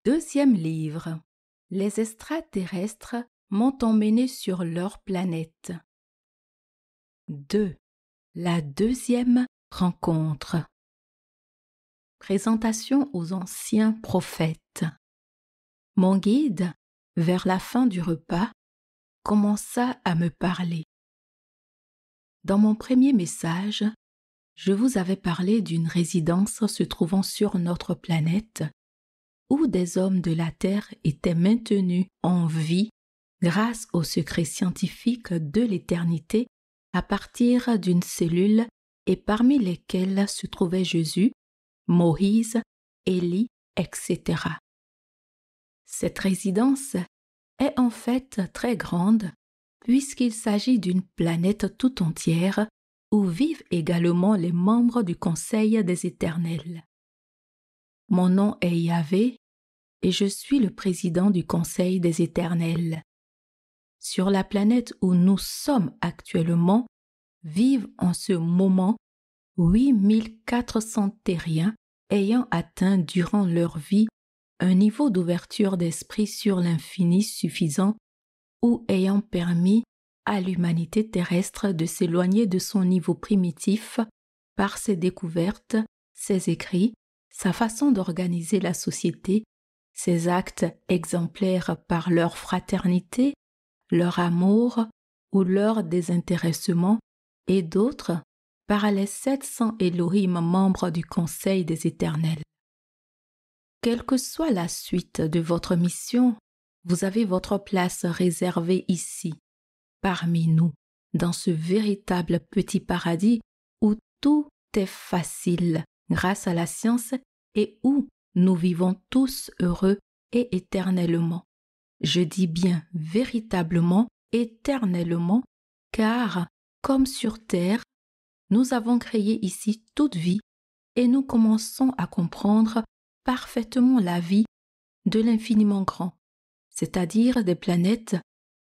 Deuxième livre. Les extraterrestres m'ont emmené sur leur planète. 2. La deuxième rencontre. Présentation aux anciens prophètes. Mon guide, vers la fin du repas, commença à me parler. Dans mon premier message, je vous avais parlé d'une résidence se trouvant sur notre planète où des hommes de la Terre étaient maintenus en vie grâce aux secrets scientifiques de l'éternité à partir d'une cellule et parmi lesquels se trouvaient Jésus, Moïse, Élie, etc. Cette résidence est en fait très grande puisqu'il s'agit d'une planète tout entière où vivent également les membres du Conseil des Éternels. Mon nom est Yahvé et je suis le président du Conseil des Éternels. Sur la planète où nous sommes actuellement, vivent en ce moment 8400 terriens ayant atteint durant leur vie un niveau d'ouverture d'esprit sur l'infini suffisant ou ayant permis à l'humanité terrestre de s'éloigner de son niveau primitif par ses découvertes, ses écrits, sa façon d'organiser la société, ses actes exemplaires par leur fraternité, leur amour ou leur désintéressement, et d'autres par les 700 Elohim membres du Conseil des Éternels. Quelle que soit la suite de votre mission, vous avez votre place réservée ici, parmi nous, dans ce véritable petit paradis où tout est facile grâce à la science et où nous vivons tous heureux et éternellement. Je dis bien véritablement éternellement, car, comme sur terre, nous avons créé ici toute vie et nous commençons à comprendre parfaitement la vie de l'infiniment grand, c'est-à-dire des planètes,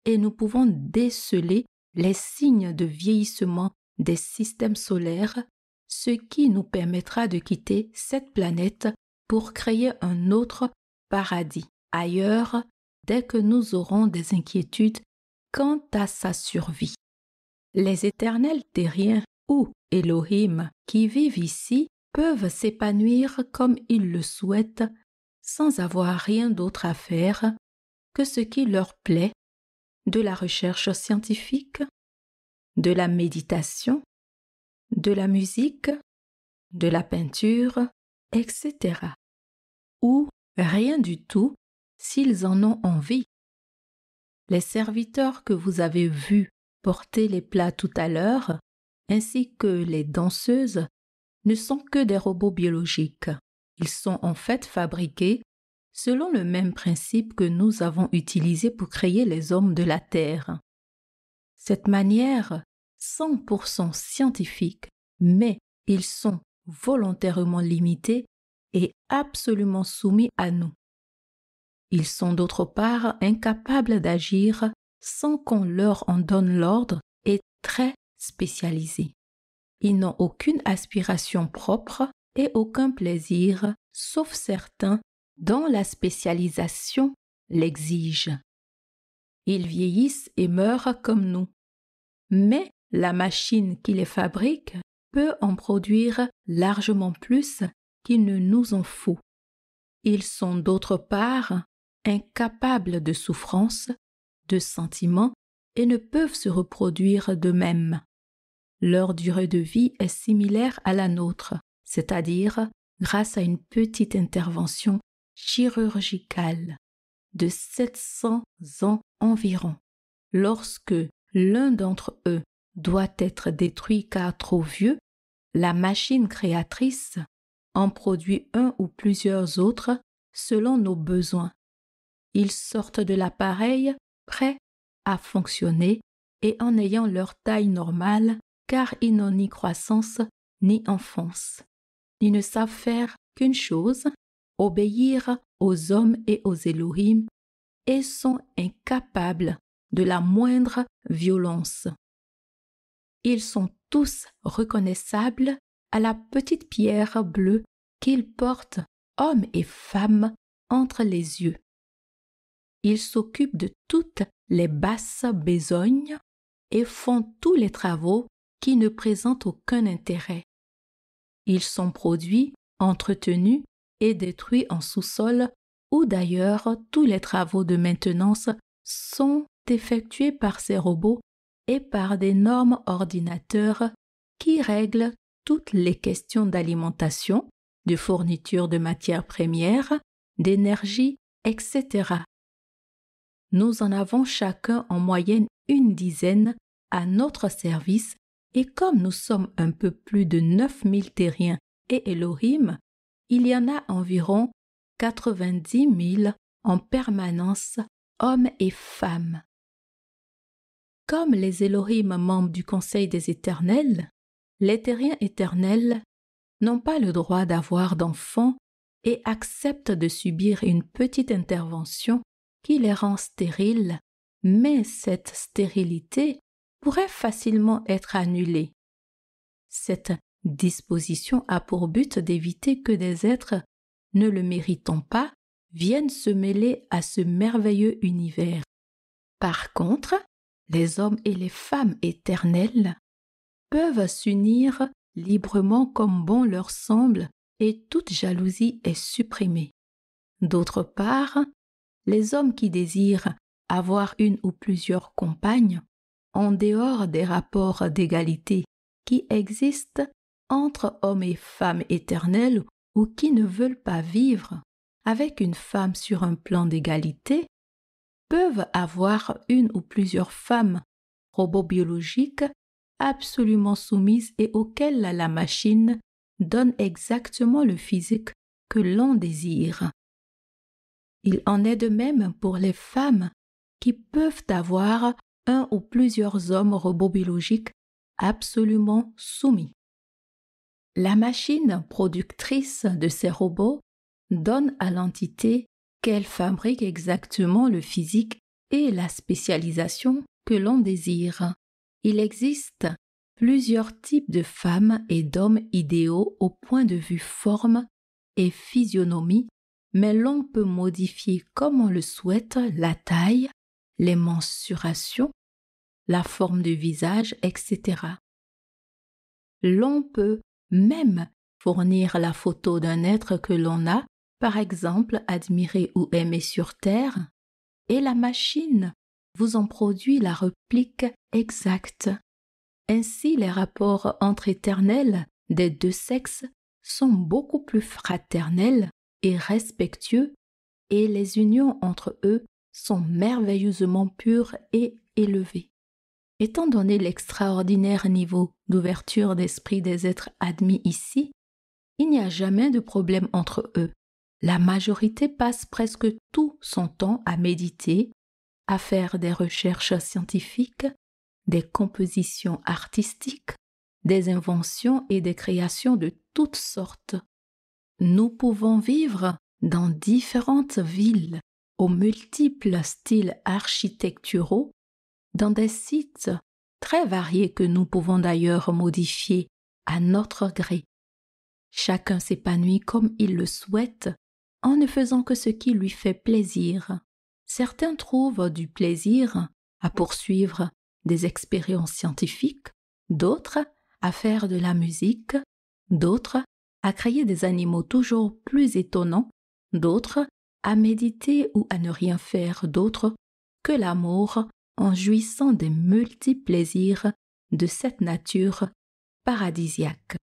et nous pouvons déceler les signes de vieillissement des systèmes solaires, ce qui nous permettra de quitter cette planète pour créer un autre paradis ailleurs dès que nous aurons des inquiétudes quant à sa survie. Les éternels terriens ou Elohim qui vivent ici peuvent s'épanouir comme ils le souhaitent sans avoir rien d'autre à faire que ce qui leur plaît, de la recherche scientifique, de la méditation, de la musique, de la peinture, etc. Ou rien du tout s'ils en ont envie. Les serviteurs que vous avez vus porter les plats tout à l'heure, ainsi que les danseuses, ne sont que des robots biologiques. Ils sont en fait fabriqués selon le même principe que nous avons utilisé pour créer les hommes de la Terre. Cette manière 100% scientifique, mais ils sont volontairement limités et absolument soumis à nous. Ils sont d'autre part incapables d'agir sans qu'on leur en donne l'ordre et très spécialisés. Ils n'ont aucune aspiration propre et aucun plaisir, sauf certains dont la spécialisation l'exige. Ils vieillissent et meurent comme nous, mais la machine qui les fabrique peut en produire largement plus qu'il ne nous en faut. Ils sont d'autre part incapables de souffrance, de sentiments et ne peuvent se reproduire d'eux-mêmes. Leur durée de vie est similaire à la nôtre, c'est-à-dire grâce à une petite intervention chirurgicale de 700 ans environ. Lorsque l'un d'entre eux doit être détruit car trop vieux, la machine créatrice en produit un ou plusieurs autres selon nos besoins. Ils sortent de l'appareil prêts à fonctionner et en ayant leur taille normale car ils n'ont ni croissance ni enfance. Ils ne savent faire qu'une chose, obéir aux hommes et aux Elohim et sont incapables de la moindre violence. Ils sont tous reconnaissables à la petite pierre bleue qu'ils portent, hommes et femmes, entre les yeux. Ils s'occupent de toutes les basses besognes et font tous les travaux qui ne présentent aucun intérêt. Ils sont produits, entretenus et détruits en sous-sol où d'ailleurs tous les travaux de maintenance sont effectués par ces robots et par d'énormes ordinateurs qui règlent toutes les questions d'alimentation, de fourniture de matières premières, d'énergie, etc. Nous en avons chacun en moyenne une dizaine à notre service et comme nous sommes un peu plus de 9000 terriens et Elohim, il y en a environ 90 000 en permanence, hommes et femmes. Comme les Elohim membres du Conseil des Éternels, les terriens éternels n'ont pas le droit d'avoir d'enfants et acceptent de subir une petite intervention qui les rend stériles, mais cette stérilité pourrait facilement être annulée. Cette disposition a pour but d'éviter que des êtres ne le méritant pas viennent se mêler à ce merveilleux univers. Par contre, les hommes et les femmes éternels peuvent s'unir librement comme bon leur semble et toute jalousie est supprimée. D'autre part, les hommes qui désirent avoir une ou plusieurs compagnes, en dehors des rapports d'égalité qui existent entre hommes et femmes éternels ou qui ne veulent pas vivre avec une femme sur un plan d'égalité, peuvent avoir une ou plusieurs femmes robots biologiques absolument soumises et auxquelles la machine donne exactement le physique que l'on désire. Il en est de même pour les femmes qui peuvent avoir un ou plusieurs hommes robots biologiques absolument soumis. La machine productrice de ces robots donne à l'entité qu'elle fabrique exactement le physique et la spécialisation que l'on désire. Il existe plusieurs types de femmes et d'hommes idéaux au point de vue forme et physionomie, mais l'on peut modifier comme on le souhaite la taille, les mensurations, la forme du visage, etc. L'on peut même fournir la photo d'un être que l'on a, par exemple, admiré ou aimé sur Terre, et la machine vous en produit la réplique exacte. Ainsi, les rapports entre éternels des deux sexes sont beaucoup plus fraternels et respectueux, et les unions entre eux sont merveilleusement pures et élevées. Étant donné l'extraordinaire niveau d'ouverture d'esprit des êtres admis ici, il n'y a jamais de problème entre eux. La majorité passe presque tout son temps à méditer, à faire des recherches scientifiques, des compositions artistiques, des inventions et des créations de toutes sortes. Nous pouvons vivre dans différentes villes, aux multiples styles architecturaux, dans des sites très variés que nous pouvons d'ailleurs modifier à notre gré. Chacun s'épanouit comme il le souhaite en ne faisant que ce qui lui fait plaisir. Certains trouvent du plaisir à poursuivre des expériences scientifiques, d'autres à faire de la musique, d'autres à créer des animaux toujours plus étonnants, d'autres à méditer ou à ne rien faire d'autre que l'amour en jouissant des multiples plaisirs de cette nature paradisiaque,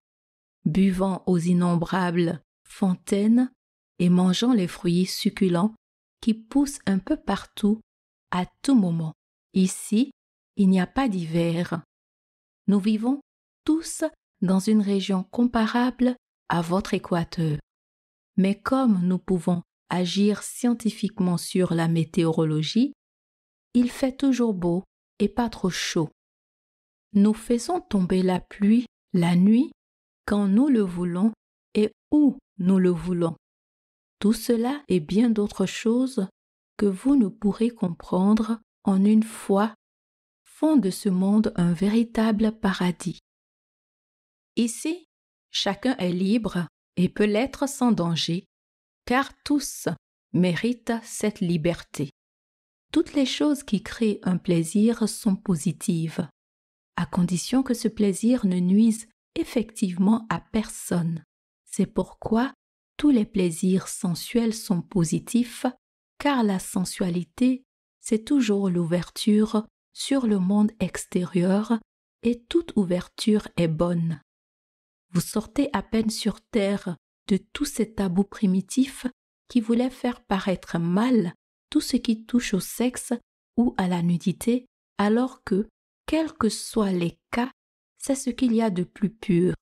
buvant aux innombrables fontaines et mangeant les fruits succulents qui poussent un peu partout, à tout moment. Ici, il n'y a pas d'hiver. Nous vivons tous dans une région comparable à votre équateur. Mais comme nous pouvons agir scientifiquement sur la météorologie, il fait toujours beau et pas trop chaud. Nous faisons tomber la pluie la nuit quand nous le voulons et où nous le voulons. Tout cela et bien d'autres choses que vous ne pourrez comprendre en une fois font de ce monde un véritable paradis. Ici, chacun est libre et peut l'être sans danger, car tous mérite cette liberté. Toutes les choses qui créent un plaisir sont positives, à condition que ce plaisir ne nuise effectivement à personne. C'est pourquoi tous les plaisirs sensuels sont positifs, car la sensualité, c'est toujours l'ouverture sur le monde extérieur et toute ouverture est bonne. Vous sortez à peine sur terre de tous ces tabous primitifs qui voulaient faire paraître mal tout ce qui touche au sexe ou à la nudité, alors que, quels que soient les cas, c'est ce qu'il y a de plus pur.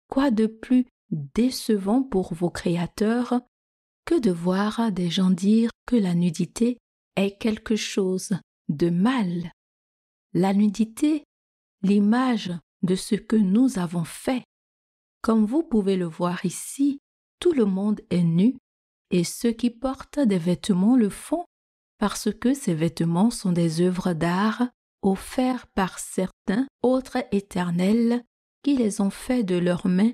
Quoi de plus décevant pour vos créateurs que de voir des gens dire que la nudité est quelque chose de mal. La nudité, l'image de ce que nous avons fait. Comme vous pouvez le voir ici, tout le monde est nu et ceux qui portent des vêtements le font parce que ces vêtements sont des œuvres d'art offertes par certains autres éternels qui les ont faits de leurs mains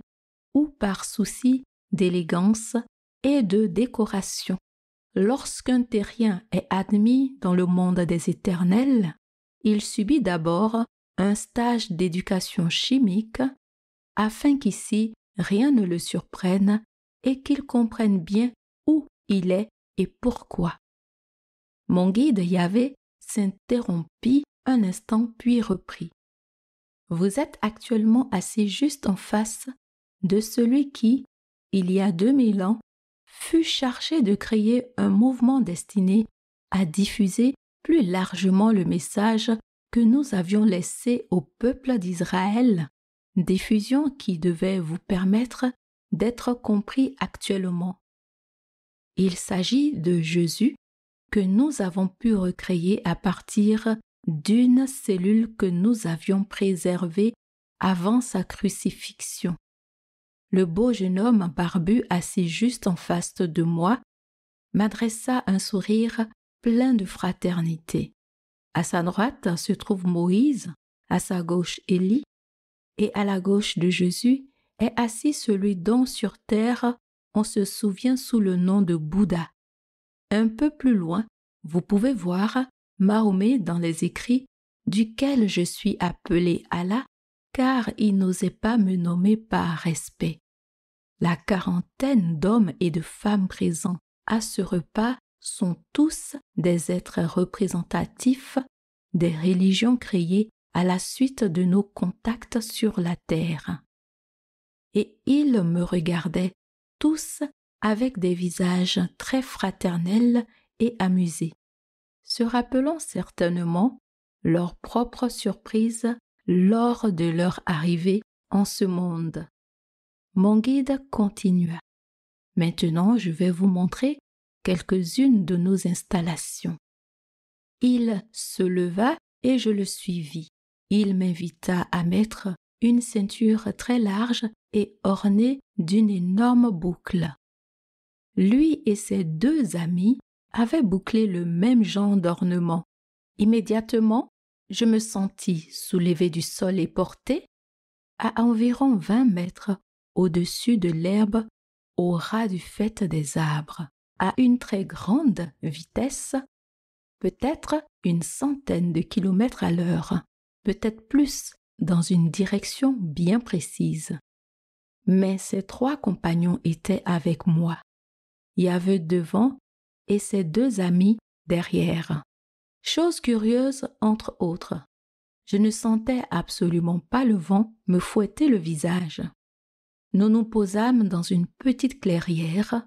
ou par souci d'élégance et de décoration. Lorsqu'un terrien est admis dans le monde des éternels, il subit d'abord un stage d'éducation chimique afin qu'ici rien ne le surprenne et qu'il comprenne bien où il est et pourquoi. Mon guide Yahvé s'interrompit un instant puis reprit. Vous êtes actuellement assis juste en face de celui qui, il y a 2000 ans, fut chargé de créer un mouvement destiné à diffuser plus largement le message que nous avions laissé au peuple d'Israël, diffusion qui devait vous permettre d'être compris actuellement. Il s'agit de Jésus que nous avons pu recréer à partir d'une cellule que nous avions préservée avant sa crucifixion. Le beau jeune homme barbu assis juste en face de moi m'adressa un sourire plein de fraternité. À sa droite se trouve Moïse, à sa gauche Élie, et à la gauche de Jésus est assis celui dont sur terre on se souvient sous le nom de Bouddha. Un peu plus loin, vous pouvez voir Mahomet dans les écrits, duquel je suis appelé Allah, car il n'osait pas me nommer par respect. La quarantaine d'hommes et de femmes présents à ce repas sont tous des êtres représentatifs des religions créées à la suite de nos contacts sur la terre. Et ils me regardaient tous avec des visages très fraternels et amusés, se rappelant certainement leur propre surprise lors de leur arrivée en ce monde. Mon guide continua. Maintenant, je vais vous montrer quelques-unes de nos installations. Il se leva et je le suivis. Il m'invita à mettre une ceinture très large et ornée d'une énorme boucle. Lui et ses deux amis avaient bouclé le même genre d'ornement. Immédiatement, je me sentis soulevé du sol et porté à environ 20 mètres au-dessus de l'herbe au ras du faîte des arbres, à une très grande vitesse, peut-être une centaine de kilomètres à l'heure, peut-être plus, dans une direction bien précise. Mais ses trois compagnons étaient avec moi. Yahvé devant et ses deux amis derrière. Chose curieuse entre autres, je ne sentais absolument pas le vent me fouetter le visage. Nous nous posâmes dans une petite clairière,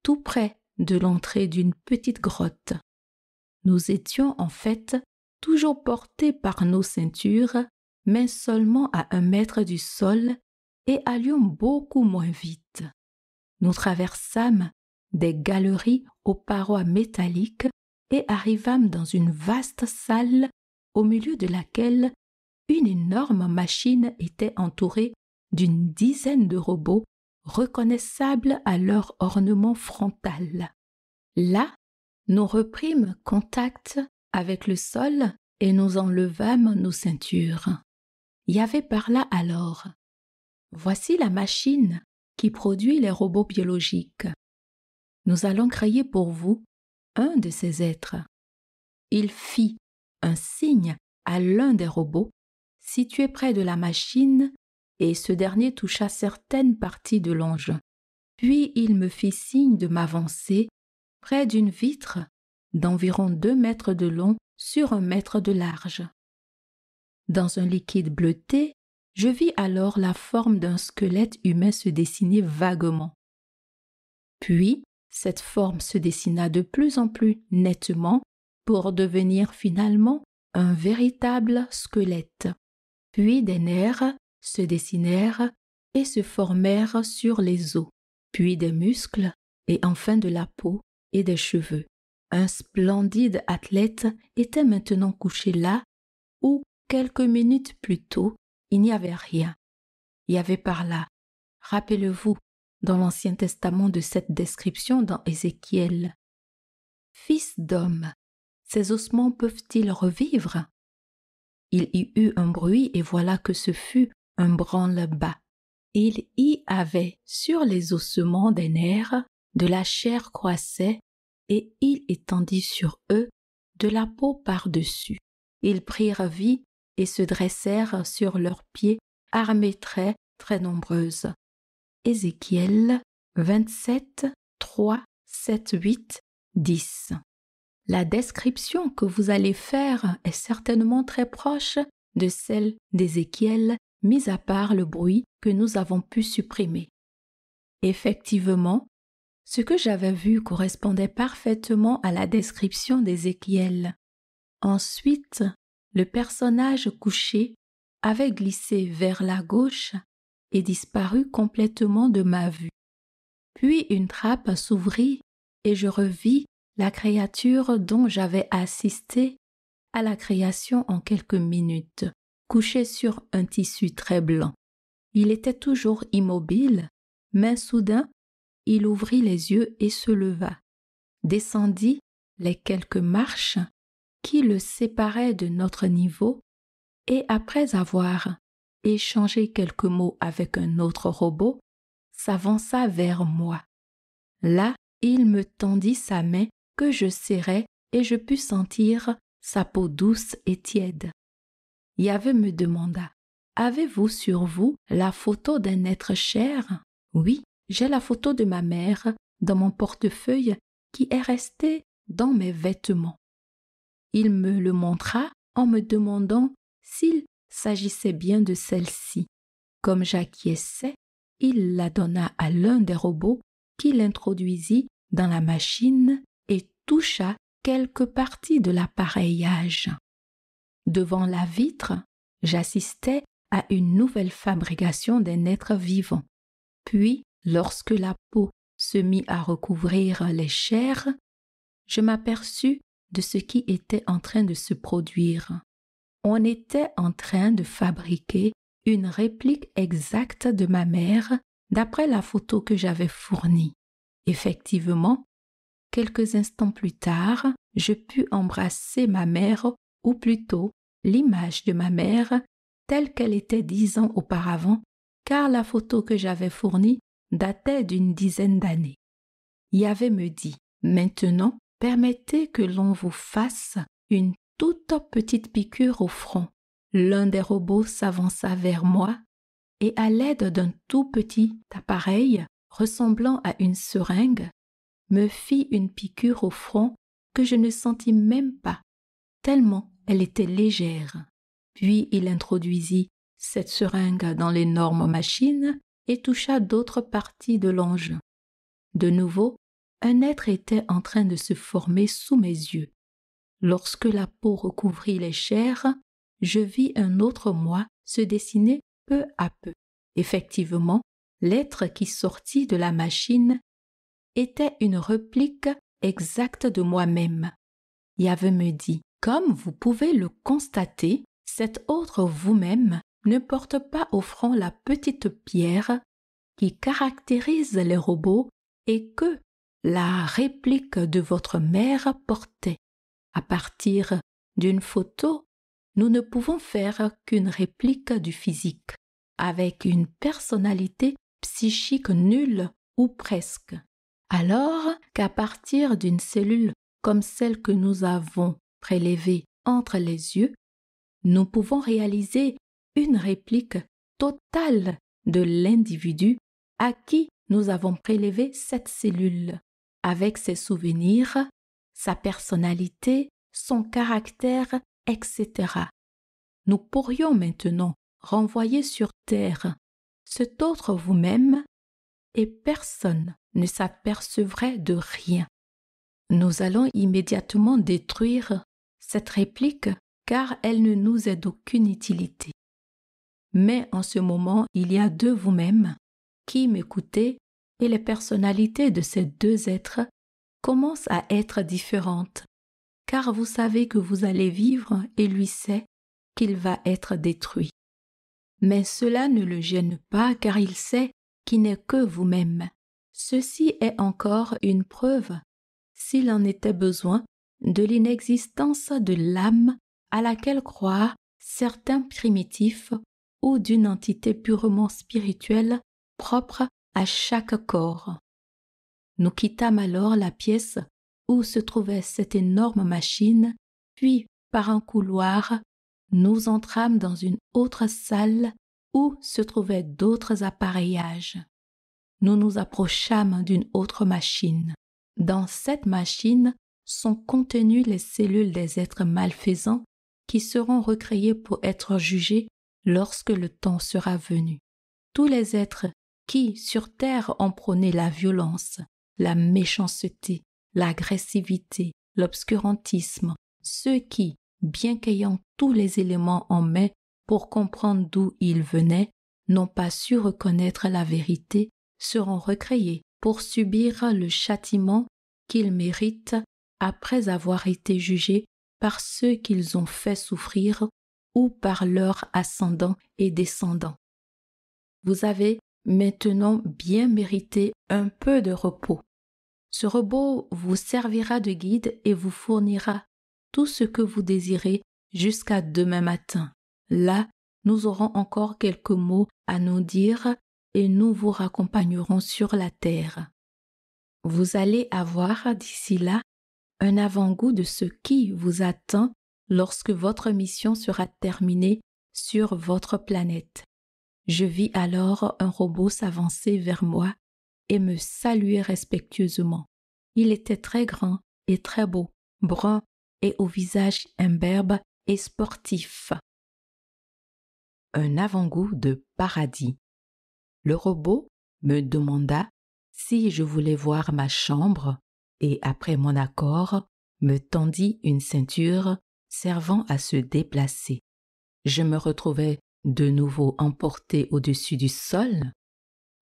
tout près de l'entrée d'une petite grotte. Nous étions en fait toujours portés par nos ceintures, mais seulement à 1 mètre du sol et allions beaucoup moins vite. Nous traversâmes des galeries aux parois métalliques et arrivâmes dans une vaste salle au milieu de laquelle une énorme machine était entourée d'une dizaine de robots reconnaissables à leur ornement frontal. Là, nous reprîmes contact avec le sol et nous enlevâmes nos ceintures. Yahvé parla alors. Voici la machine qui produit les robots biologiques. nous allons créer pour vous un de ces êtres. Il fit un signe à l'un des robots situé près de la machine et ce dernier toucha certaines parties de l'engin. Puis il me fit signe de m'avancer près d'une vitre d'environ 2 mètres de long sur 1 mètre de large. Dans un liquide bleuté, je vis alors la forme d'un squelette humain se dessiner vaguement. Puis, cette forme se dessina de plus en plus nettement pour devenir finalement un véritable squelette. Puis des nerfs se dessinèrent et se formèrent sur les os, puis des muscles et enfin de la peau et des cheveux. Un splendide athlète était maintenant couché là où, quelques minutes plus tôt, il n'y avait rien. Il y avait par là, rappelez-vous, dans l'Ancien Testament de cette description dans Ézéchiel. Fils d'homme, ces ossements peuvent-ils revivre? Il y eut un bruit et voilà que ce fut un branle-bas. Il y avait sur les ossements des nerfs, de la chair croissait et il étendit sur eux de la peau par-dessus. Ils prirent vie et se dressèrent sur leurs pieds, armées très, très nombreuses. Ézéchiel 27, 3, 7, 8, 10. La description que vous allez faire est certainement très proche de celle d'Ézéchiel, mis à part le bruit que nous avons pu supprimer. Effectivement, ce que j'avais vu correspondait parfaitement à la description d'Ézéchiel. Ensuite, le personnage couché avait glissé vers la gauche et disparu complètement de ma vue. Puis une trappe s'ouvrit et je revis la créature dont j'avais assisté à la création en quelques minutes, couché sur un tissu très blanc. Il était toujours immobile, mais soudain, il ouvrit les yeux et se leva, descendit les quelques marches qui le séparaient de notre niveau et après avoir échangé quelques mots avec un autre robot, s'avança vers moi. Là, il me tendit sa main que je serrai et je pus sentir sa peau douce et tiède. Yahvé me demanda, « Avez-vous sur vous la photo d'un être cher ?» Oui, j'ai la photo de ma mère dans mon portefeuille qui est restée dans mes vêtements. Il me le montra en me demandant s'il s'agissait bien de celle-ci. Comme j'acquiesçais, il la donna à l'un des robots qui l'introduisit dans la machine et toucha quelques parties de l'appareillage. Devant la vitre, j'assistais à une nouvelle fabrication d'un être vivant. Puis, lorsque la peau se mit à recouvrir les chairs, je m'aperçus de ce qui était en train de se produire. On était en train de fabriquer une réplique exacte de ma mère d'après la photo que j'avais fournie. Effectivement, quelques instants plus tard, je pus embrasser ma mère, ou plutôt l'image de ma mère, telle qu'elle était 10 ans auparavant, car la photo que j'avais fournie datait d'une dizaine d'années. Yahvé me dit, « Maintenant, permettez que l'on vous fasse une toute petite piqûre au front. » L'un des robots s'avança vers moi et à l'aide d'un tout petit appareil ressemblant à une seringue, me fit une piqûre au front que je ne sentis même pas, tellement elle était légère. Puis il introduisit cette seringue dans l'énorme machine et toucha d'autres parties de l'engin. De nouveau, un être était en train de se former sous mes yeux. Lorsque la peau recouvrit les chairs, je vis un autre moi se dessiner peu à peu. Effectivement, l'être qui sortit de la machine était une réplique exacte de moi-même. Yahvé me dit, « Comme vous pouvez le constater, cet autre vous-même ne porte pas au front la petite pierre qui caractérise les robots et que la réplique de votre mère portait. À partir d'une photo, nous ne pouvons faire qu'une réplique du physique, avec une personnalité psychique nulle ou presque. Alors qu'à partir d'une cellule comme celle que nous avons prélevée entre les yeux, nous pouvons réaliser une réplique totale de l'individu à qui nous avons prélevé cette cellule, avec ses souvenirs, sa personnalité, son caractère, etc. Nous pourrions maintenant renvoyer sur Terre cet autre vous-même et personne ne s'apercevrait de rien. Nous allons immédiatement détruire cette réplique car elle ne nous est d'aucune utilité. Mais en ce moment, il y a deux vous-même qui m'écoutez et les personnalités de ces deux êtres commencent à être différentes, car vous savez que vous allez vivre et lui sait qu'il va être détruit. Mais cela ne le gêne pas car il sait qu'il n'est que vous-même. Ceci est encore une preuve, s'il en était besoin, de l'inexistence de l'âme à laquelle croient certains primitifs ou d'une entité purement spirituelle propre à chaque corps. Nous quittâmes alors la pièce où se trouvait cette énorme machine, puis par un couloir, nous entrâmes dans une autre salle où se trouvaient d'autres appareillages. Nous nous approchâmes d'une autre machine. Dans cette machine sont contenues les cellules des êtres malfaisants qui seront recréés pour être jugés lorsque le temps sera venu. Tous les êtres qui, sur terre, ont prôné la violence, la méchanceté, l'agressivité, l'obscurantisme, ceux qui, bien qu'ayant tous les éléments en main pour comprendre d'où ils venaient, n'ont pas su reconnaître la vérité, seront recréés pour subir le châtiment qu'ils méritent après avoir été jugés par ceux qu'ils ont fait souffrir ou par leurs ascendants et descendants. Vous avez maintenant bien mérité un peu de repos. Ce repos vous servira de guide et vous fournira tout ce que vous désirez jusqu'à demain matin. Là, nous aurons encore quelques mots à nous dire et nous vous raccompagnerons sur la terre. Vous allez avoir d'ici là un avant-goût de ce qui vous attend lorsque votre mission sera terminée sur votre planète. Je vis alors un robot s'avancer vers moi et me saluer respectueusement. Il était très grand et très beau, brun et au visage imberbe et sportif. Un avant-goût de paradis. Le robot me demanda si je voulais voir ma chambre et, après mon accord, me tendit une ceinture servant à se déplacer. Je me retrouvai de nouveau emporté au-dessus du sol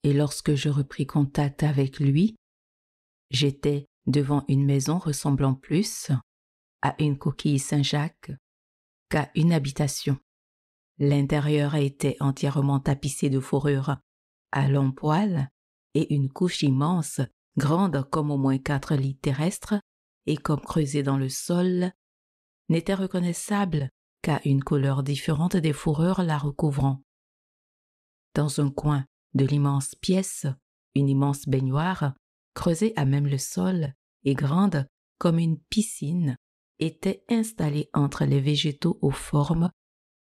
et lorsque je repris contact avec lui, j'étais devant une maison ressemblant plus à une coquille Saint-Jacques qu'à une habitation. L'intérieur était entièrement tapissé de fourrure à longs poils et une couche immense, grande comme au moins 4 lits terrestres et comme creusée dans le sol, n'était reconnaissable qu'à une couleur différente des fourrures la recouvrant. Dans un coin de l'immense pièce, une immense baignoire, creusée à même le sol et grande comme une piscine, était installée entre les végétaux aux formes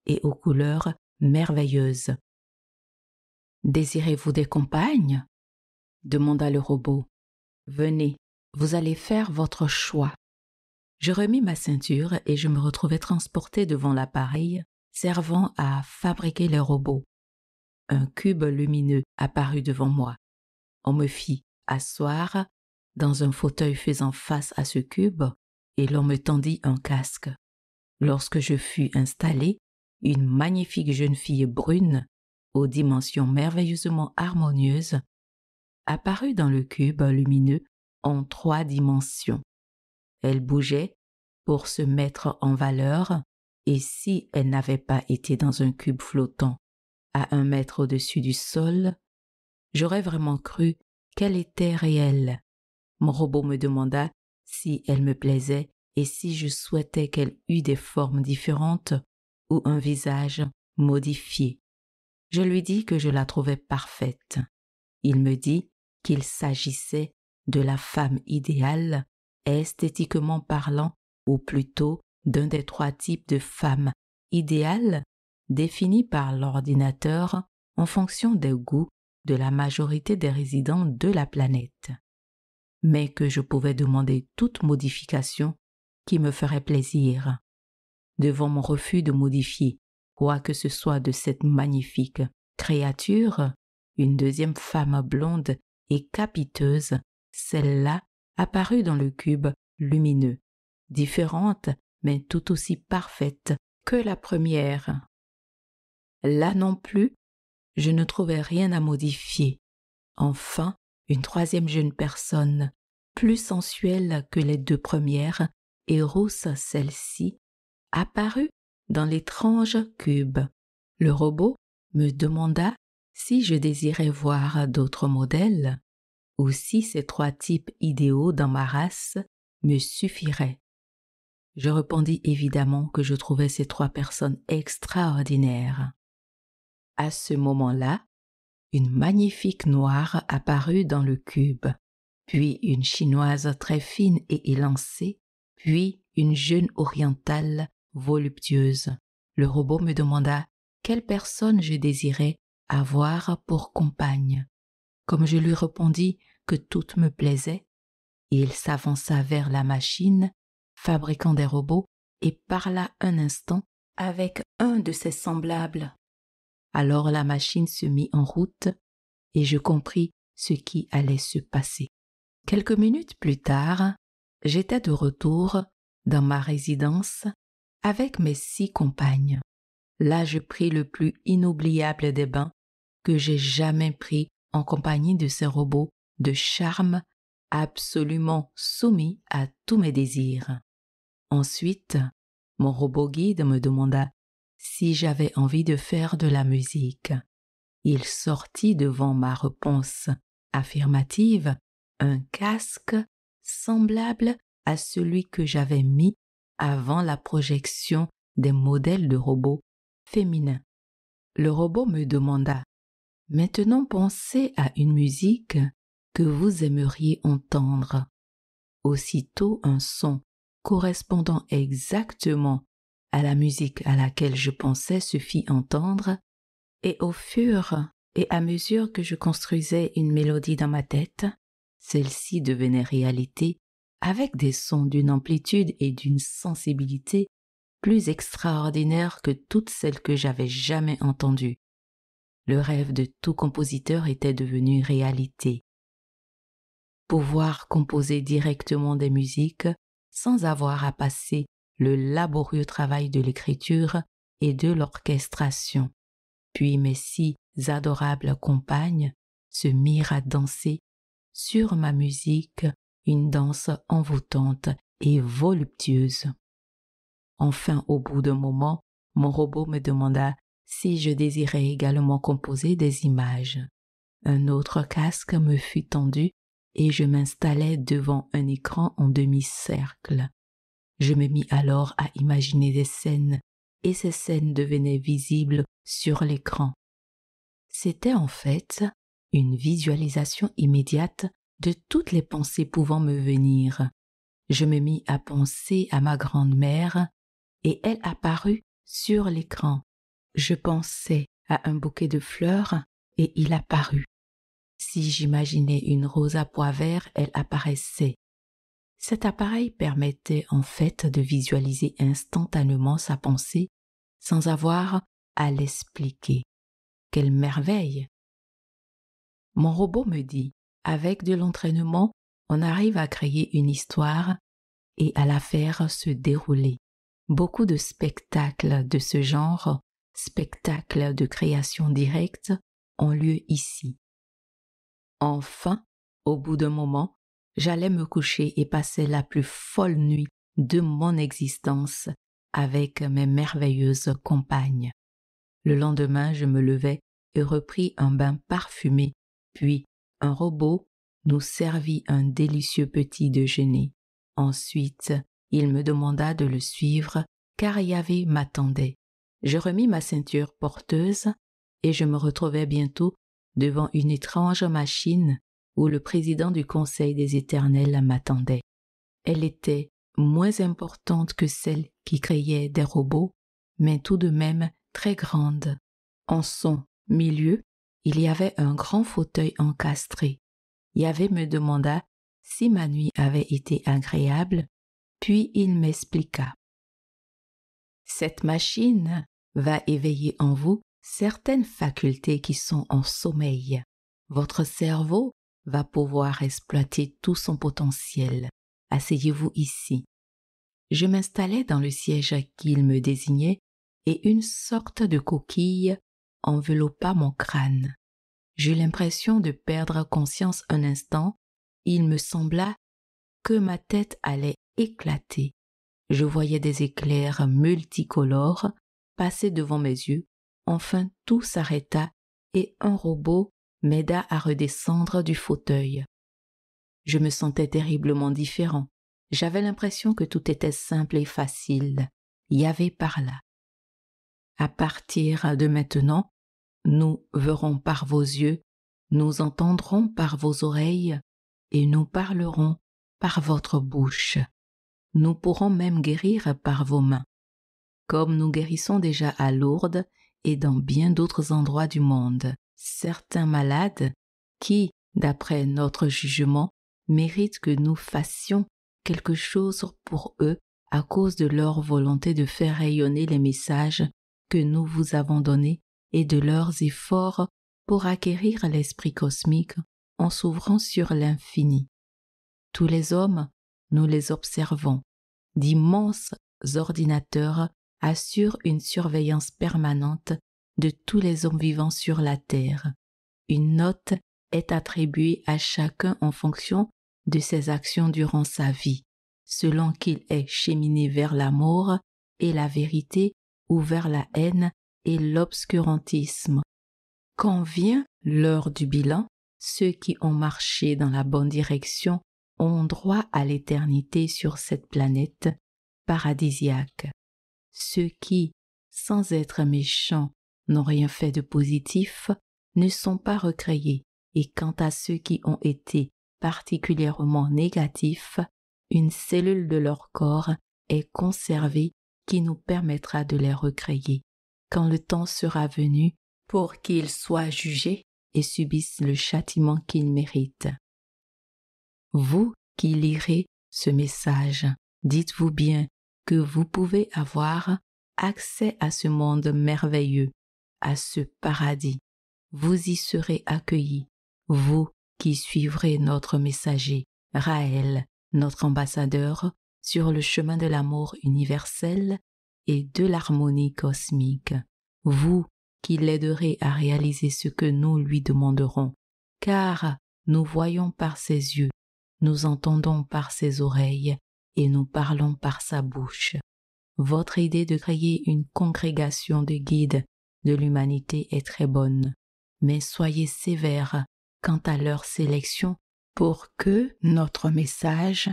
et aux couleurs merveilleuses. « Désirez-vous des compagnes ?» demanda le robot. « Venez, vous allez faire votre choix. » Je remis ma ceinture et je me retrouvai transporté devant l'appareil servant à fabriquer les robots. Un cube lumineux apparut devant moi. On me fit asseoir dans un fauteuil faisant face à ce cube et l'on me tendit un casque. Lorsque je fus installé, une magnifique jeune fille brune, aux dimensions merveilleusement harmonieuses, apparut dans le cube lumineux en 3 dimensions. Elle bougeait pour se mettre en valeur et si elle n'avait pas été dans un cube flottant à 1 mètre au-dessus du sol, j'aurais vraiment cru qu'elle était réelle. Mon robot me demanda si elle me plaisait et si je souhaitais qu'elle eût des formes différentes ou un visage modifié. Je lui dis que je la trouvais parfaite. Il me dit qu'il s'agissait de la femme idéale, esthétiquement parlant, ou plutôt d'un des 3 types de femmes idéales définis par l'ordinateur en fonction des goûts de la majorité des résidents de la planète, mais que je pouvais demander toute modification qui me ferait plaisir. Devant mon refus de modifier quoi que ce soit de cette magnifique créature, une deuxième femme blonde et capiteuse, celle-là apparut dans le cube lumineux, différente mais tout aussi parfaite que la première. Là non plus, je ne trouvais rien à modifier. Enfin, une 3e jeune personne, plus sensuelle que les 2 premières et rousse celle-ci, apparut dans l'étrange cube. Le robot me demanda si je désirais voir d'autres modèles ou si ces 3 types idéaux dans ma race me suffiraient. Je répondis évidemment que je trouvais ces 3 personnes extraordinaires. À ce moment-là, une magnifique noire apparut dans le cube, puis une chinoise très fine et élancée, puis une jeune orientale voluptueuse. Le robot me demanda quelle personne je désirais avoir pour compagne. Comme je lui répondis que toutes me plaisaient, il s'avança vers la machine, fabriquant des robots, et parla un instant avec un de ses semblables. Alors la machine se mit en route et je compris ce qui allait se passer. Quelques minutes plus tard, j'étais de retour dans ma résidence avec mes 6 compagnes. Là, je pris le plus inoubliable des bains que j'ai jamais pris en compagnie de ces robots de charme absolument soumis à tous mes désirs. Ensuite, mon robot guide me demanda si j'avais envie de faire de la musique. Il sortit devant ma réponse affirmative un casque semblable à celui que j'avais mis avant la projection des modèles de robots féminins. Le robot me demanda « Maintenant pensez à une musique que vous aimeriez entendre. » Aussitôt un son correspondant exactement à la musique à laquelle je pensais se fit entendre, et au fur et à mesure que je construisais une mélodie dans ma tête, celle-ci devenait réalité avec des sons d'une amplitude et d'une sensibilité plus extraordinaires que toutes celles que j'avais jamais entendues. Le rêve de tout compositeur était devenu réalité. Pouvoir composer directement des musiques sans avoir à passer le laborieux travail de l'écriture et de l'orchestration. Puis mes 6 adorables compagnes se mirent à danser sur ma musique, une danse envoûtante et voluptueuse. Enfin, au bout d'un moment, mon robot me demanda si je désirais également composer des images. Un autre casque me fut tendu et je m'installai devant un écran en demi-cercle. Je me mis alors à imaginer des scènes et ces scènes devenaient visibles sur l'écran. C'était en fait une visualisation immédiate de toutes les pensées pouvant me venir. Je me mis à penser à ma grand-mère et elle apparut sur l'écran. Je pensais à un bouquet de fleurs et il apparut. Si j'imaginais une rose à pois verts, elle apparaissait. Cet appareil permettait en fait de visualiser instantanément sa pensée sans avoir à l'expliquer. Quelle merveille! Mon robot me dit, avec de l'entraînement, on arrive à créer une histoire et à la faire se dérouler. Beaucoup de spectacles de ce genre, spectacles de création directe, ont lieu ici. Enfin, au bout d'un moment, j'allais me coucher et passer la plus folle nuit de mon existence avec mes merveilleuses compagnes. Le lendemain, je me levai et repris un bain parfumé, puis un robot nous servit un délicieux petit déjeuner. Ensuite, il me demanda de le suivre car Yahvé m'attendait. Je remis ma ceinture porteuse et je me retrouvai bientôt devant une étrange machine où le président du Conseil des Éternels m'attendait. Elle était moins importante que celle qui créait des robots, mais tout de même très grande. En son milieu, il y avait un grand fauteuil encastré. Yahvé me demanda si ma nuit avait été agréable, puis il m'expliqua. Cette machine va éveiller en vous certaines facultés qui sont en sommeil. Votre cerveau va pouvoir exploiter tout son potentiel. Asseyez-vous ici. Je m'installai dans le siège qu'il me désignait et une sorte de coquille enveloppa mon crâne. J'eus l'impression de perdre conscience un instant. Il me sembla que ma tête allait éclater. Je voyais des éclairs multicolores passer devant mes yeux. Enfin, tout s'arrêta et un robot m'aida à redescendre du fauteuil. Je me sentais terriblement différent. J'avais l'impression que tout était simple et facile. Yahvé parla. À partir de maintenant, nous verrons par vos yeux, nous entendrons par vos oreilles et nous parlerons par votre bouche. Nous pourrons même guérir par vos mains, comme nous guérissons déjà à Lourdes et dans bien d'autres endroits du monde. Certains malades qui, d'après notre jugement, méritent que nous fassions quelque chose pour eux à cause de leur volonté de faire rayonner les messages que nous vous avons donnés et de leurs efforts pour acquérir l'esprit cosmique en s'ouvrant sur l'infini. Tous les hommes, nous les observons. D'immenses ordinateurs assurent une surveillance permanente de tous les hommes vivants sur la Terre. Une note est attribuée à chacun en fonction de ses actions durant sa vie, selon qu'il est cheminé vers l'amour et la vérité ou vers la haine et l'obscurantisme. Quand vient l'heure du bilan, ceux qui ont marché dans la bonne direction ont droit à l'éternité sur cette planète paradisiaque. Ceux qui, sans être méchants, n'ont rien fait de positif, ne sont pas recréés, et quant à ceux qui ont été particulièrement négatifs, une cellule de leur corps est conservée qui nous permettra de les recréer quand le temps sera venu pour qu'ils soient jugés et subissent le châtiment qu'ils méritent. Vous qui lirez ce message, dites-vous bien que vous pouvez avoir accès à ce monde merveilleux, à ce paradis. Vous y serez accueillis, vous qui suivrez notre messager, Raël, notre ambassadeur, sur le chemin de l'amour universel et de l'harmonie cosmique. Vous qui l'aiderez à réaliser ce que nous lui demanderons, car nous voyons par ses yeux, nous entendons par ses oreilles et nous parlons par sa bouche. Votre idée de créer une congrégation de guides de l'humanité est très bonne, mais soyez sévères quant à leur sélection pour que notre message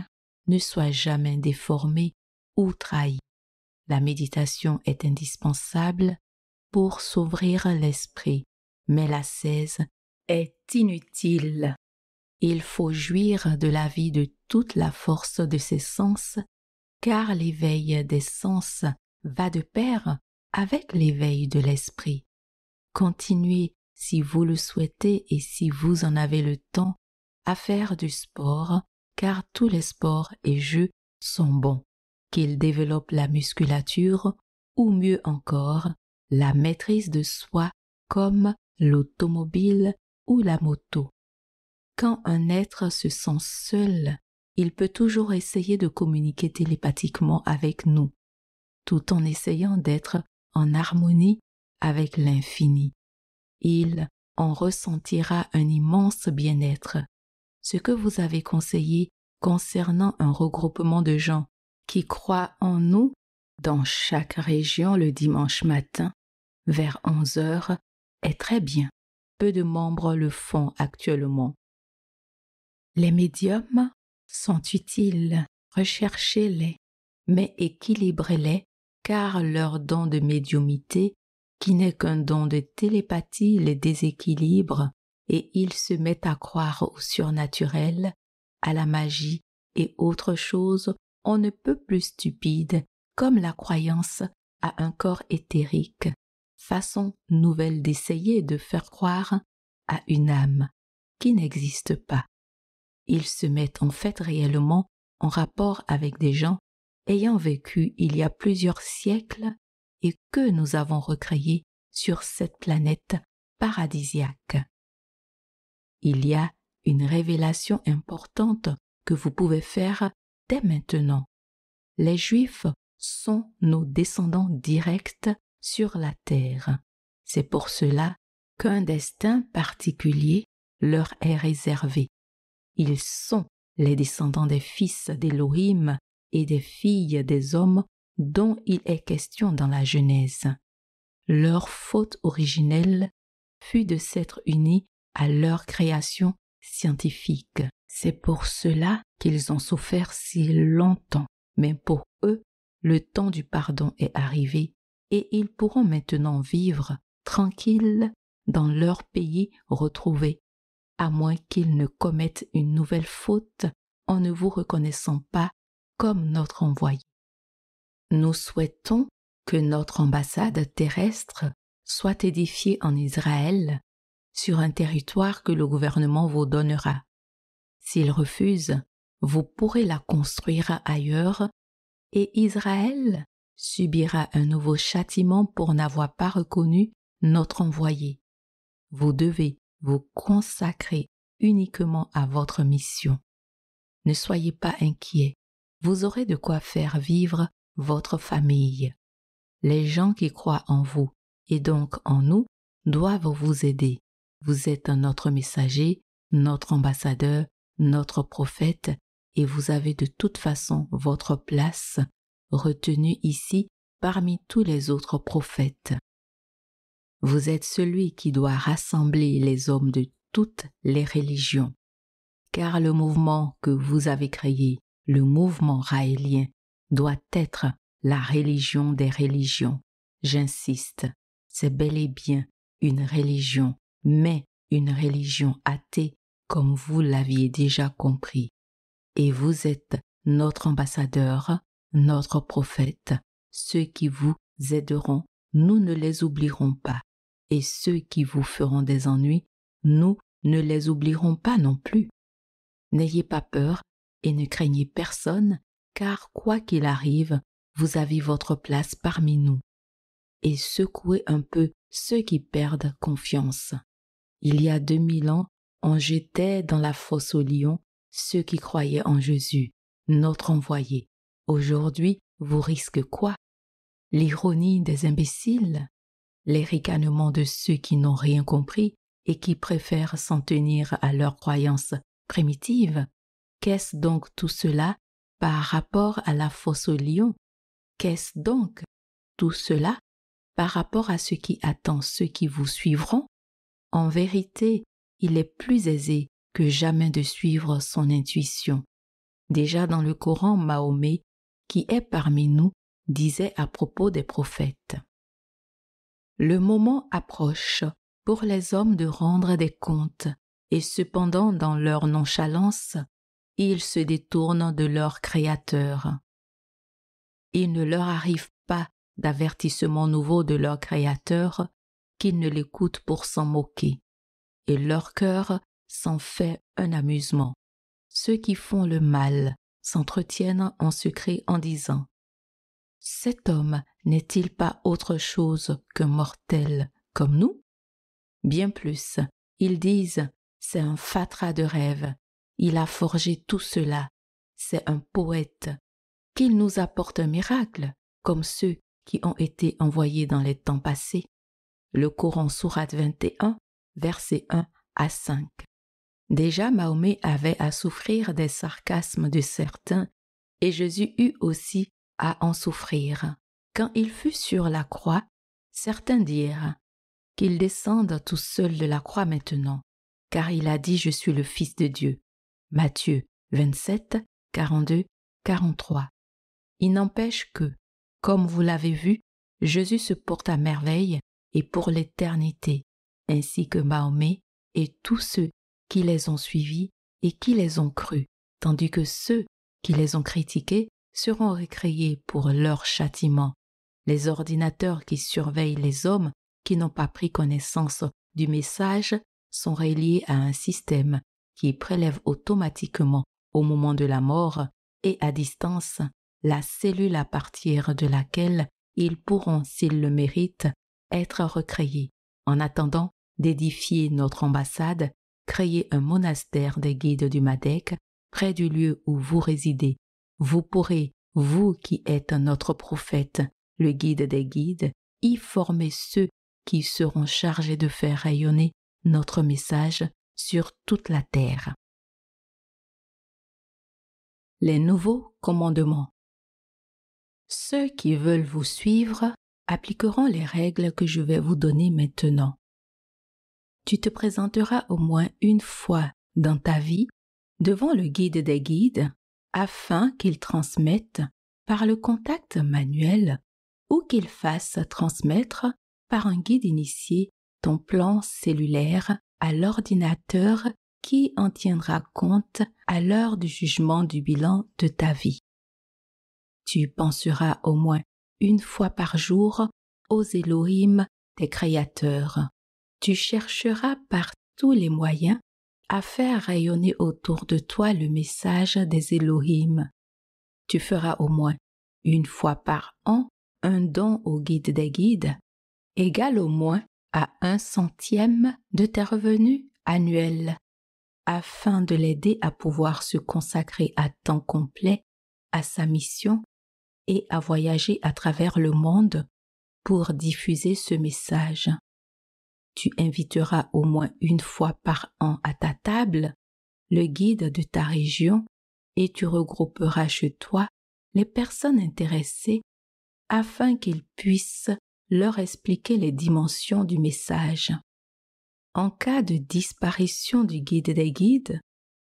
ne soit jamais déformé ou trahi. La méditation est indispensable pour s'ouvrir l'esprit, mais l'ascèse est inutile. Il faut jouir de la vie de toute la force de ses sens, car l'éveil des sens va de pair avec l'éveil de l'esprit. Continuez, si vous le souhaitez et si vous en avez le temps, à faire du sport, car tous les sports et jeux sont bons, qu'ils développent la musculature ou mieux encore, la maîtrise de soi comme l'automobile ou la moto. Quand un être se sent seul, il peut toujours essayer de communiquer télépathiquement avec nous, tout en essayant d'être en harmonie avec l'infini. Il en ressentira un immense bien-être. Ce que vous avez conseillé concernant un regroupement de gens qui croient en nous dans chaque région le dimanche matin vers 11 heures est très bien. Peu de membres le font actuellement. Les médiums sont utiles, recherchez-les, mais équilibrez-les, car leur don de médiumité, qui n'est qu'un don de télépathie, les déséquilibre et ils se mettent à croire au surnaturel, à la magie et autres choses on ne peut plus stupides, comme la croyance à un corps éthérique, façon nouvelle d'essayer de faire croire à une âme qui n'existe pas. Ils se mettent en fait réellement en rapport avec des gens ayant vécu il y a plusieurs siècles et que nous avons recréés sur cette planète paradisiaque. Il y a une révélation importante que vous pouvez faire dès maintenant. Les Juifs sont nos descendants directs sur la terre. C'est pour cela qu'un destin particulier leur est réservé. Ils sont les descendants des fils d'Élohim et des filles des hommes dont il est question dans la Genèse. Leur faute originelle fut de s'être unis à leur création scientifique. C'est pour cela qu'ils ont souffert si longtemps. Mais pour eux, le temps du pardon est arrivé et ils pourront maintenant vivre tranquilles dans leur pays retrouvé, à moins qu'ils ne commettent une nouvelle faute en ne vous reconnaissant pas comme notre envoyé. Nous souhaitons que notre ambassade terrestre soit édifiée en Israël, sur un territoire que le gouvernement vous donnera. S'il refuse, vous pourrez la construire ailleurs et Israël subira un nouveau châtiment pour n'avoir pas reconnu notre envoyé. Vous devez vous consacrer uniquement à votre mission. Ne soyez pas inquiets, vous aurez de quoi faire vivre votre famille. Les gens qui croient en vous et donc en nous doivent vous aider. Vous êtes notre messager, notre ambassadeur, notre prophète et vous avez de toute façon votre place retenue ici parmi tous les autres prophètes. Vous êtes celui qui doit rassembler les hommes de toutes les religions, car le mouvement que vous avez créé, le mouvement raélien, doit être la religion des religions. J'insiste, c'est bel et bien une religion, mais une religion athée comme vous l'aviez déjà compris. Et vous êtes notre ambassadeur, notre prophète. Ceux qui vous aideront, nous ne les oublierons pas. Et ceux qui vous feront des ennuis, nous ne les oublierons pas non plus. N'ayez pas peur et ne craignez personne, car quoi qu'il arrive, vous avez votre place parmi nous. Et secouez un peu ceux qui perdent confiance. Il y a 2000 ans, on jetait dans la fosse aux lions ceux qui croyaient en Jésus, notre envoyé. Aujourd'hui, vous risquez quoi? L'ironie des imbéciles? Les ricanements de ceux qui n'ont rien compris et qui préfèrent s'en tenir à leurs croyances primitives? Qu'est-ce donc tout cela par rapport à la fosse aux lions? Qu'est-ce donc tout cela par rapport à ce qui attend ceux qui vous suivront? En vérité, il est plus aisé que jamais de suivre son intuition. Déjà dans le Coran, Mahomet, qui est parmi nous, disait à propos des prophètes: le moment approche pour les hommes de rendre des comptes, et cependant dans leur nonchalance, ils se détournent de leur Créateur. Il ne leur arrive pas d'avertissement nouveau de leur Créateur qu'ils ne l'écoutent pour s'en moquer, et leur cœur s'en fait un amusement. Ceux qui font le mal s'entretiennent en secret en disant: cet homme n'est-il pas autre chose qu'un mortel comme nous? Bien plus, ils disent: c'est un fatras de rêve, il a forgé tout cela, c'est un poète, qu'il nous apporte un miracle, comme ceux qui ont été envoyés dans les temps passés. Le Coran sourate 21, versets 1 à 5. Déjà Mahomet avait à souffrir des sarcasmes de certains, et Jésus eut aussi à en souffrir. Quand il fut sur la croix, certains dirent qu'il descende tout seul de la croix maintenant, car il a dit: je suis le Fils de Dieu. Matthieu 27, 42, 43. Il n'empêche que, comme vous l'avez vu, Jésus se porte à merveille et pour l'éternité, ainsi que Mahomet et tous ceux qui les ont suivis et qui les ont crus, tandis que ceux qui les ont critiqués seront récréés pour leur châtiment. Les ordinateurs qui surveillent les hommes qui n'ont pas pris connaissance du message sont reliés à un système qui prélève automatiquement au moment de la mort et à distance la cellule à partir de laquelle ils pourront, s'ils le méritent, être recréés. En attendant d'édifier notre ambassade, créez un monastère des guides du MADEC près du lieu où vous résidez. Vous pourrez, vous qui êtes notre prophète, le guide des guides, y former ceux qui seront chargés de faire rayonner notre message sur toute la terre. Les nouveaux commandements. Ceux qui veulent vous suivre appliqueront les règles que je vais vous donner maintenant. Tu te présenteras au moins une fois dans ta vie devant le guide des guides afin qu'il transmette par le contact manuel ou qu'il fasse transmettre par un guide initié ton plan cellulaire à l'ordinateur qui en tiendra compte à l'heure du jugement du bilan de ta vie. Tu penseras au moins une fois par jour aux Elohim tes créateurs. Tu chercheras par tous les moyens à faire rayonner autour de toi le message des Elohim. Tu feras au moins une fois par an un don au guide des guides, égal au moins à 1/100 de tes revenus annuels, afin de l'aider à pouvoir se consacrer à temps complet à sa mission et à voyager à travers le monde pour diffuser ce message. Tu inviteras au moins une fois par an à ta table le guide de ta région et tu regrouperas chez toi les personnes intéressées afin qu'ils puissent leur expliquer les dimensions du message. En cas de disparition du guide des guides,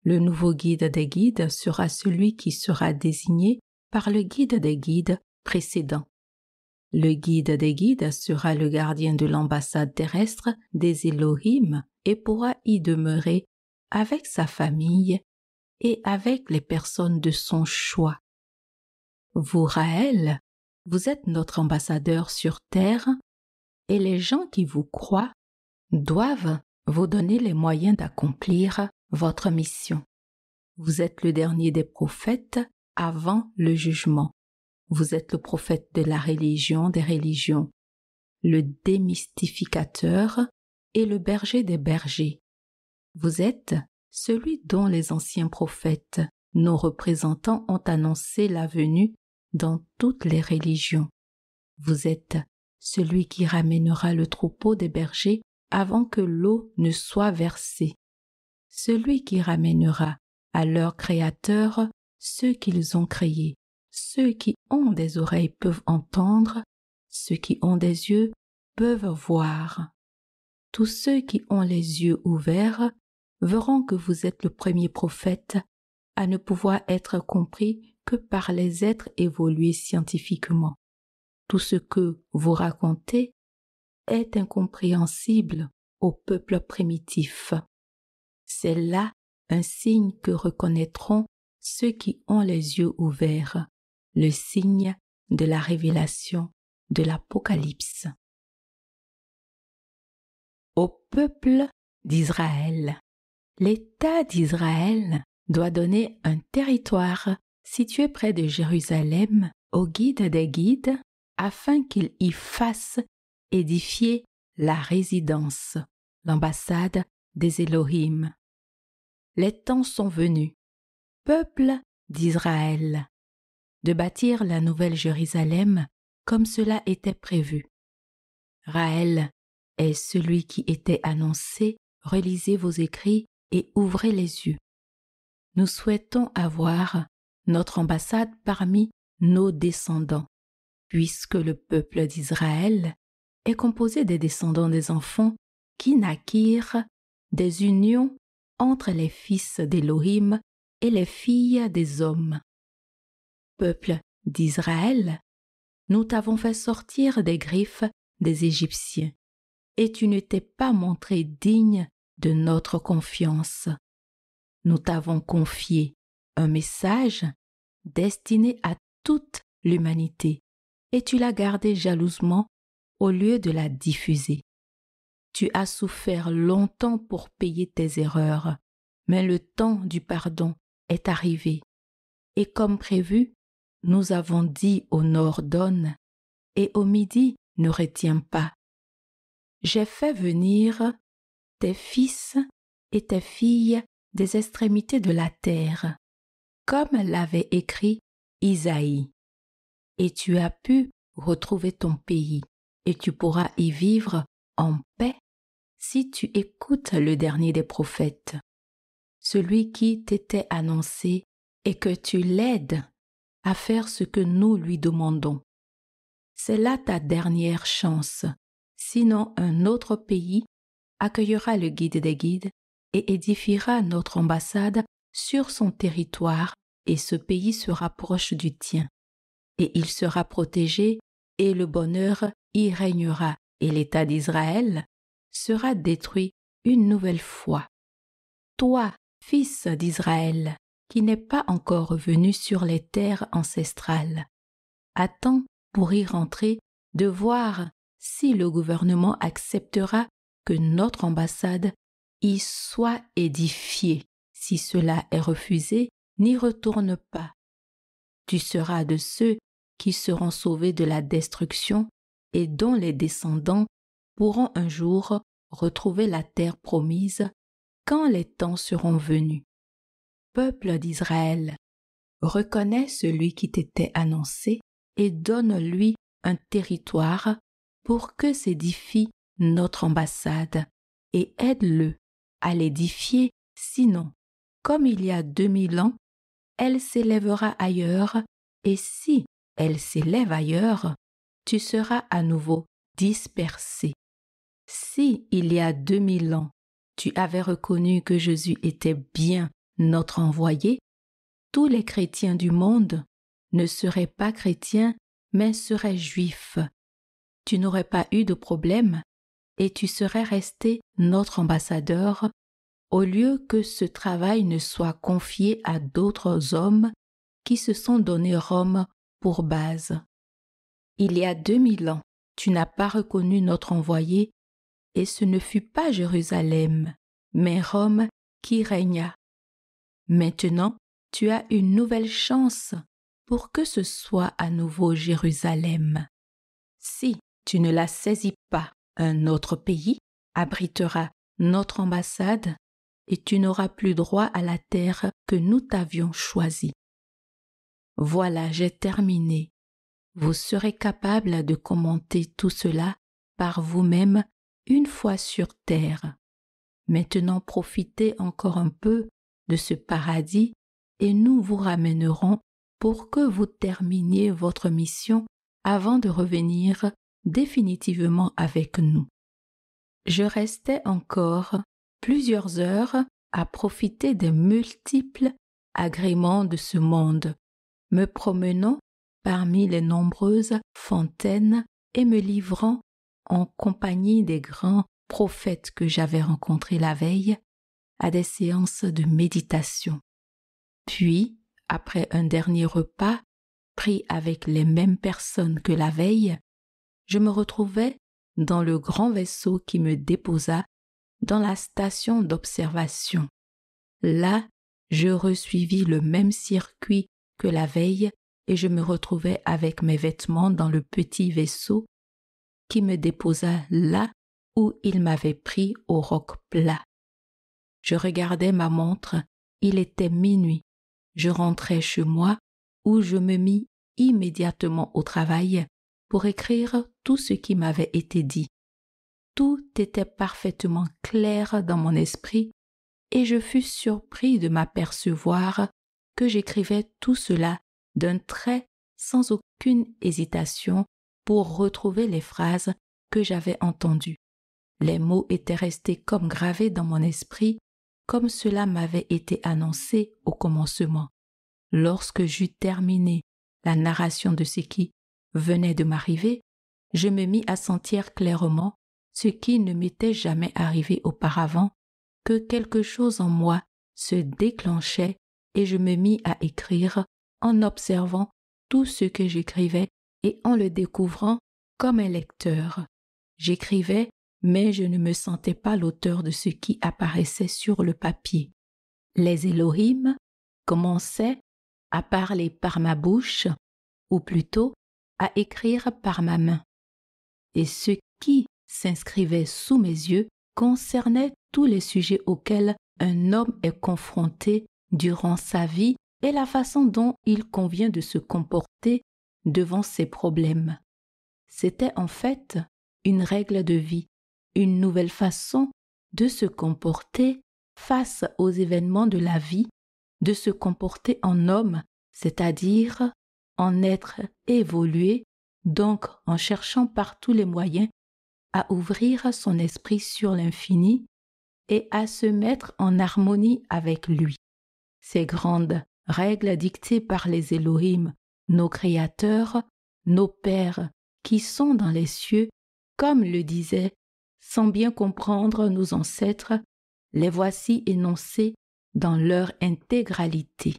le nouveau guide des guides sera celui qui sera désigné par le guide des guides précédent. Le guide des guides sera le gardien de l'ambassade terrestre des Elohim et pourra y demeurer avec sa famille et avec les personnes de son choix. Vous, Raël, vous êtes notre ambassadeur sur terre et les gens qui vous croient doivent vous donner les moyens d'accomplir votre mission. Vous êtes le dernier des prophètes avant le jugement. Vous êtes le prophète de la religion des religions, le démystificateur et le berger des bergers. Vous êtes celui dont les anciens prophètes, nos représentants, ont annoncé la venue dans toutes les religions. Vous êtes celui qui ramènera le troupeau des bergers avant que l'eau ne soit versée, celui qui ramènera à leur Créateur ceux qu'ils ont créés. Ceux qui ont des oreilles peuvent entendre, ceux qui ont des yeux peuvent voir. Tous ceux qui ont les yeux ouverts verront que vous êtes le premier prophète à ne pouvoir être compris que par les êtres évolués scientifiquement. Tout ce que vous racontez est incompréhensible au peuple primitif. C'est là un signe que reconnaîtront ceux qui ont les yeux ouverts, le signe de la révélation de l'Apocalypse. Au peuple d'Israël. L'État d'Israël doit donner un territoire situé près de Jérusalem au guide des guides afin qu'il y fasse édifier la résidence, l'ambassade des Elohim. Les temps sont venus, peuple d'Israël, de bâtir la nouvelle Jérusalem comme cela était prévu. Raël est celui qui était annoncé, relisez vos écrits et ouvrez les yeux. Nous souhaitons avoir notre ambassade parmi nos descendants, puisque le peuple d'Israël est composé des descendants des enfants qui naquirent des unions entre les fils d'Élohim et les filles des hommes. Peuple d'Israël, nous t'avons fait sortir des griffes des Égyptiens, et tu ne t'es pas montré digne de notre confiance. Nous t'avons confié un message destiné à toute l'humanité et tu l'as gardé jalousement au lieu de la diffuser. Tu as souffert longtemps pour payer tes erreurs, mais le temps du pardon est arrivé. Et comme prévu, nous avons dit au nord donne et au midi ne retiens pas. J'ai fait venir tes fils et tes filles des extrémités de la terre, comme l'avait écrit Isaïe. Et tu as pu retrouver ton pays, et tu pourras y vivre en paix si tu écoutes le dernier des prophètes, celui qui t'était annoncé, et que tu l'aides à faire ce que nous lui demandons. C'est là ta dernière chance, sinon un autre pays accueillera le guide des guides et édifiera notre ambassade sur son territoire et ce pays sera proche du tien. Et il sera protégé et le bonheur y régnera et l'État d'Israël sera détruit une nouvelle fois. Toi, fils d'Israël, qui n'es pas encore revenu sur les terres ancestrales, attends pour y rentrer de voir si le gouvernement acceptera que notre ambassade y soit édifiée. Si cela est refusé, n'y retourne pas. Tu seras de ceux qui seront sauvés de la destruction et dont les descendants pourront un jour retrouver la terre promise quand les temps seront venus. Peuple d'Israël, reconnais celui qui t'était annoncé et donne-lui un territoire pour que s'édifie notre ambassade et aide-le à l'édifier, sinon, comme il y a 2000 ans, elle s'élèvera ailleurs et si elle s'élève ailleurs, tu seras à nouveau dispersé. Si il y a 2000 ans, tu avais reconnu que Jésus était bien notre envoyé, tous les chrétiens du monde ne seraient pas chrétiens, mais seraient juifs. Tu n'aurais pas eu de problème et tu serais resté notre ambassadeur au lieu que ce travail ne soit confié à d'autres hommes qui se sont donné Rome pour base. Il y a 2000 ans, tu n'as pas reconnu notre envoyé et ce ne fut pas Jérusalem, mais Rome qui régna. Maintenant, tu as une nouvelle chance pour que ce soit à nouveau Jérusalem. Si tu ne la saisis pas, un autre pays abritera notre ambassade et tu n'auras plus droit à la terre que nous t'avions choisie. Voilà, j'ai terminé. Vous serez capable de commenter tout cela par vous-même une fois sur terre. Maintenant, profitez encore un peu de ce paradis et nous vous ramènerons pour que vous terminiez votre mission avant de revenir définitivement avec nous. Je restais encore plusieurs heures à profiter des multiples agréments de ce monde, me promenant parmi les nombreuses fontaines et me livrant en compagnie des grands prophètes que j'avais rencontrés la veille à des séances de méditation. Puis, après un dernier repas pris avec les mêmes personnes que la veille, je me retrouvais dans le grand vaisseau qui me déposa dans la station d'observation. Là, je resuivis le même circuit que la veille et je me retrouvais avec mes vêtements dans le petit vaisseau qui me déposa là où il m'avait pris au roc plat. Je regardais ma montre, il était minuit. Je rentrais chez moi où je me mis immédiatement au travail pour écrire tout ce qui m'avait été dit. Tout était parfaitement clair dans mon esprit et je fus surpris de m'apercevoir que j'écrivais tout cela d'un trait sans aucune hésitation pour retrouver les phrases que j'avais entendues. Les mots étaient restés comme gravés dans mon esprit, comme cela m'avait été annoncé au commencement. Lorsque j'eus terminé la narration de ce qui venait de m'arriver, je me mis à sentir clairement ce qui ne m'était jamais arrivé auparavant que quelque chose en moi se déclenchait et je me mis à écrire en observant tout ce que j'écrivais et en le découvrant comme un lecteur. J'écrivais, mais je ne me sentais pas l'auteur de ce qui apparaissait sur le papier. Les Elohim commençaient à parler par ma bouche, ou plutôt à écrire par ma main. Et ce qui s'inscrivait sous mes yeux concernait tous les sujets auxquels un homme est confronté durant sa vie et la façon dont il convient de se comporter devant ses problèmes. C'était en fait une règle de vie, une nouvelle façon de se comporter face aux événements de la vie, de se comporter en homme, c'est-à-dire en être évolué, donc en cherchant par tous les moyens à ouvrir son esprit sur l'infini et à se mettre en harmonie avec lui. Ces grandes règles dictées par les Elohim, nos créateurs, nos pères qui sont dans les cieux, comme le disaient, sans bien comprendre nos ancêtres, les voici énoncées dans leur intégralité.